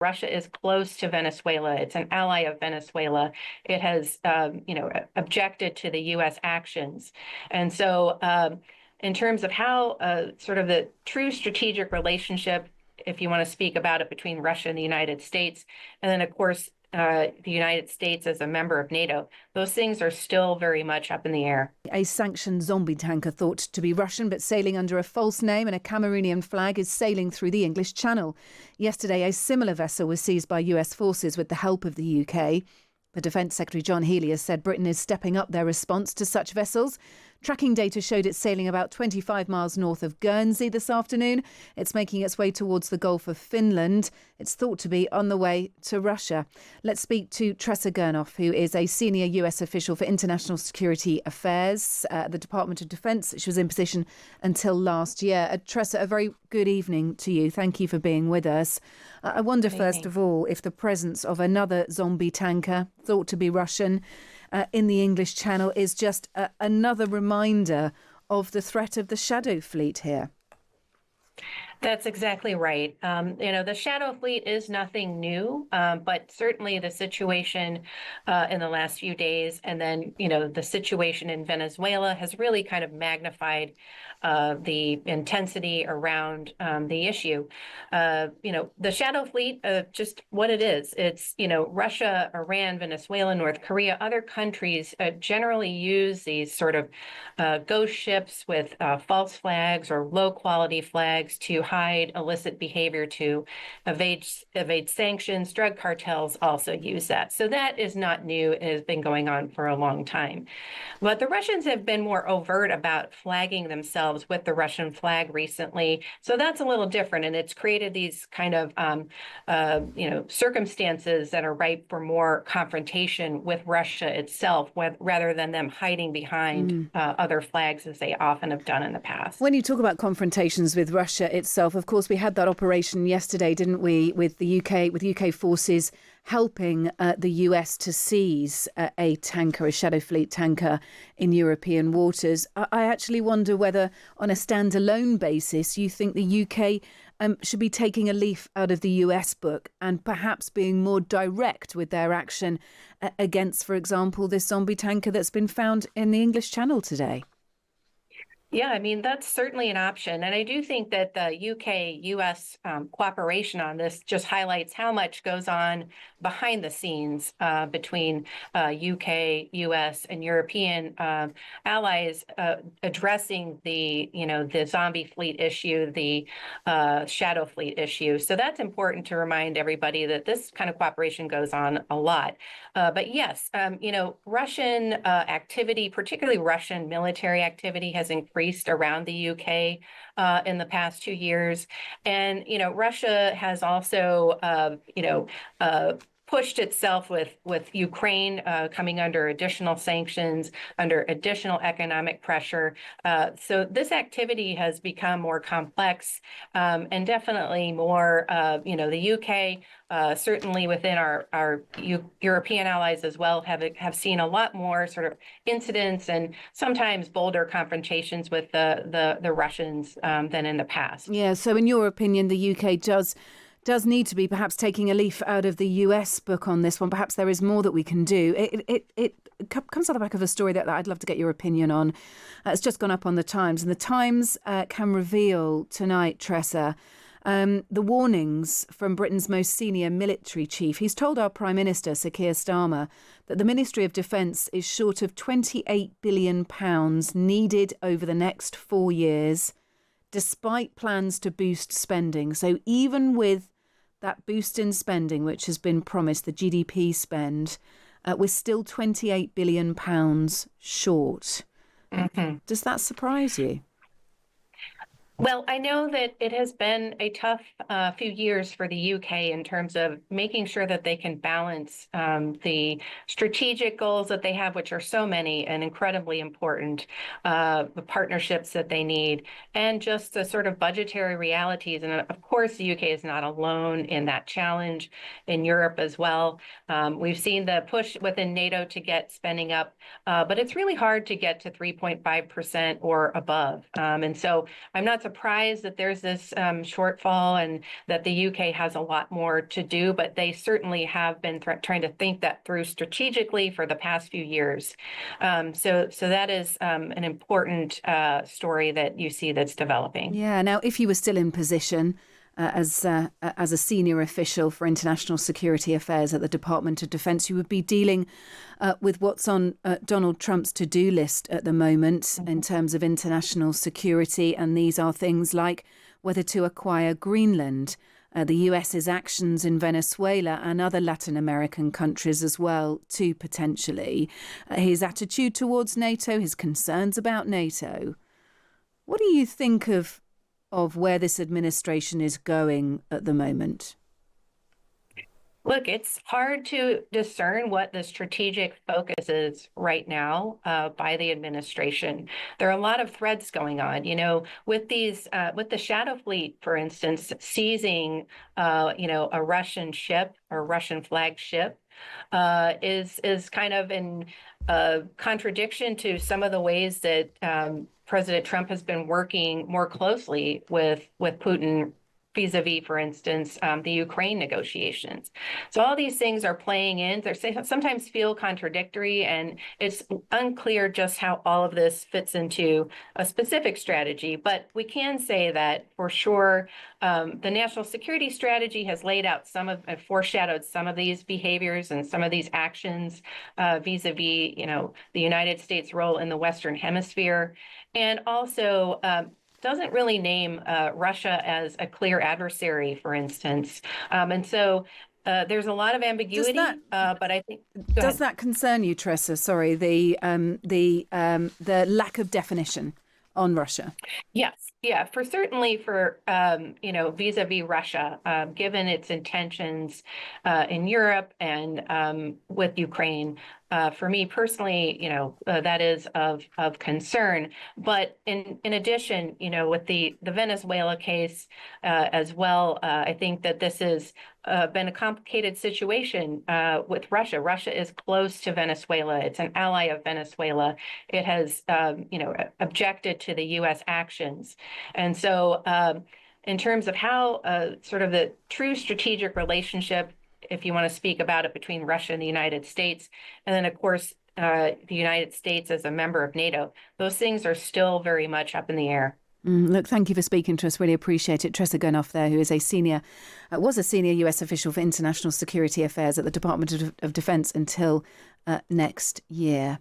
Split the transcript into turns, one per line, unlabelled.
Russia is close to Venezuela. It's an ally of Venezuela. It has, objected to the U.S. actions. And so in terms of how sort of the true strategic relationship, if you want to speak about it, between Russia and the United States, and then, of course, the United States as a member of NATO, those things are still very much up in the air.
A sanctioned zombie tanker thought to be Russian but sailing under a false name and a Cameroonian flag is sailing through the English Channel. Yesterday, a similar vessel was seized by US forces with the help of the UK. The Defence Secretary John Healey has said Britain is stepping up their response to such vessels. Tracking data showed it sailing about 25 miles north of Guernsey this afternoon. It's making its way towards the Gulf of Finland. It's thought to be on the way to Russia. Let's speak to Tressa Guenov, who is a senior US official for international security affairs at the Department of Defence. She was in position until last year. Tressa, a very good evening to you. Thank you for being with us. I wonder, first of all, if the presence of another zombie tanker, thought to be Russian, in the English Channel is just another reminder of the threat of the shadow fleet here.
That's exactly right. The shadow fleet is nothing new, but certainly the situation in the last few days, and then, the situation in Venezuela has really kind of magnified the intensity around the issue. The shadow fleet, just what it is. It's, Russia, Iran, Venezuela, North Korea, other countries generally use these sort of ghost ships with false flags or low quality flags to hide illicit behavior, to evade sanctions. Drug cartels also use that. So that is not new. It has been going on for a long time. But the Russians have been more overt about flagging themselves with the Russian flag recently. So that's a little different. And it's created these kind of, circumstances that are ripe for more confrontation with Russia itself, rather than them hiding behind other flags as they often have done in the past.
When you talk about confrontations with Russia itself, of course, we had that operation yesterday, didn't we, with the UK, with UK forces helping the US to seize a tanker, a shadow fleet tanker in European waters. I actually wonder whether, on a standalone basis, you think the UK should be taking a leaf out of the US book and perhaps being more direct with their action against, for example, this zombie tanker that's been found in the English Channel today.
Yeah, I mean, that's certainly an option. And I do think that the UK-US cooperation on this just highlights how much goes on behind the scenes between UK, US, and European allies addressing the zombie fleet issue, the shadow fleet issue. So that's important to remind everybody that this kind of cooperation goes on a lot. But yes, Russian activity, particularly Russian military activity, has increased around the UK in the past 2 years. And, Russia has also, pushed itself with Ukraine coming under additional sanctions, under additional economic pressure. So this activity has become more complex and definitely more, the UK, certainly within our European allies as well, have seen a lot more sort of incidents and sometimes bolder confrontations with the Russians than in the past.
Yeah, so in your opinion, the UK does need to be perhaps taking a leaf out of the US book on this one. Perhaps there is more that we can do. It comes on the back of a story that I'd love to get your opinion on. It's just gone up on the Times, and the Times can reveal tonight, Tressa, the warnings from Britain's most senior military chief. He's told our Prime Minister, Sir Keir Starmer, that the Ministry of Defence is short of £28 billion needed over the next 4 years, despite plans to boost spending. So even with that boost in spending, which has been promised, the GDP spend, we're still £28 billion short. Mm-hmm. Does that surprise you?
Well, I know that it has been a tough few years for the UK in terms of making sure that they can balance the strategic goals that they have, which are so many and incredibly important, the partnerships that they need, and just the sort of budgetary realities. And of course, the UK is not alone in that challenge, in Europe as well. We've seen the push within NATO to get spending up, but it's really hard to get to 3.5% or above. And so I'm not surprised surprised that there's this shortfall and that the UK has a lot more to do, but they certainly have been trying to think that through strategically for the past few years. So that is an important story that you see that's developing.
Yeah. Now, if you were still in position as a senior official for international security affairs at the Department of Defense, you would be dealing with what's on Donald Trump's to-do list at the moment in terms of international security. And these are things like whether to acquire Greenland, the US's actions in Venezuela and other Latin American countries as well, too, potentially. His attitude towards NATO, his concerns about NATO. What do you think of where this administration is going at the moment?
Look, it's hard to discern what the strategic focus is right now by the administration. There are a lot of threads going on, with the Shadow Fleet, for instance, seizing, a Russian ship or Russian flagged ship is kind of in contradiction to some of the ways that President Trump has been working more closely with Putin vis-a-vis, for instance, the Ukraine negotiations. So all these things are playing in. They sometimes feel contradictory, and it's unclear just how all of this fits into a specific strategy. But we can say that for sure, the national security strategy has laid out foreshadowed some of these behaviors and some of these actions vis-a-vis, the United States' role in the Western Hemisphere, and also doesn't really name Russia as a clear adversary, for instance. And so there's a lot of ambiguity, but I think...
Does that concern you, Tressa? Sorry, the lack of definition on Russia.
Yes. Yeah, certainly for vis-a-vis Russia, given its intentions in Europe and with Ukraine. For me personally, that is of concern. But in addition, with the Venezuela case as well, I think that this has been a complicated situation with Russia. Russia is close to Venezuela. It's an ally of Venezuela. It has, objected to the U.S. actions. And so in terms of how sort of the true strategic relationship, if you want to speak about it, between Russia and the United States, and then, of course, the United States as a member of NATO, those things are still very much up in the air.
Look, thank you for speaking to us. Really appreciate it. Tressa Guenov there, who is was a senior US official for international security affairs at the Department of Defense until next year.